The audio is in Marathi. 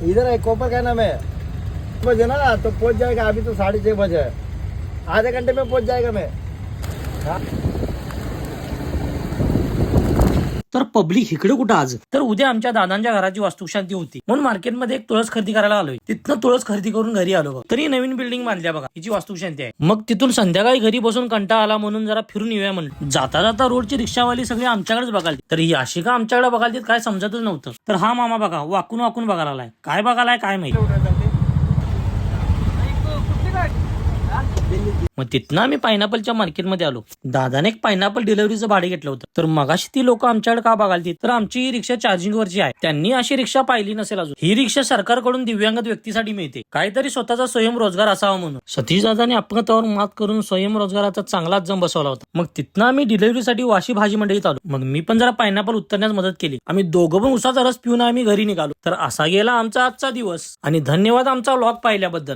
इधर है कोपर, क्या नाम है, बजे ना तो पहुंच जाएगा। अभी तो 6:30 बजे है, आधे घंटे में पहुंच जाएगा मैं। हाँ? तर पब्लिक इकडे कुठं आज? तर उद्या आमच्या दादांच्या घराची वास्तुशांती होती म्हणून मार्केटमध्ये एक तुळस खरेदी करायला आलोय. तिथनं तुळस खरेदी करून घरी आलो बघा. तरी नवीन बिल्डिंग बांधल्या बघा, हिची वास्तुशांती आहे. मग तिथून संध्याकाळी घरी बसून कंटाळा आला म्हणून जरा फिरून येऊया म्हणलं. जाता जाता रोडची रिक्षावाली सगळी आमच्याकडेच बघाल. तर ही अशी का आमच्याकडे बघाल काय समजतच नव्हतं. तर हा मामा बघा वाकून वाकून बघायला आलाय. काय बघायलाय काय माहिती. मग तिथनं आम्ही पायनॅपलच्या मार्केटमध्ये आलो. दादाने एक पायनॅपल डिलिव्हरीचं भाडे घेतलं होतं. तर मगाशी ती लोक आमच्याकडे का बघालती, तर आमची ही रिक्षा चार्जिंग वरची आहे. त्यांनी अशी रिक्षा पाहिली नसेल अजून. ही रिक्षा सरकारकडून दिव्यांग व्यक्तीसाठी मिळते, काहीतरी स्वतःचा स्वयंरोजगार असावा म्हणून. सतीश दादाने अपघातावर मात करून स्वयंरोजगाराचा चांगलाच जम बसवला होता. मग तिथनं आम्ही डिलिव्हरीसाठी वाशी भाजी मंडईत आलो. मग मी पण जरा पायनॅपल उतरण्यास मदत केली. आम्ही दोघं पण उसाचा रस पिऊन आम्ही घरी निघालो. तर असा गेला आमचा आजचा दिवस आणि धन्यवाद आमचा व्लॉग पाहिल्याबद्दल.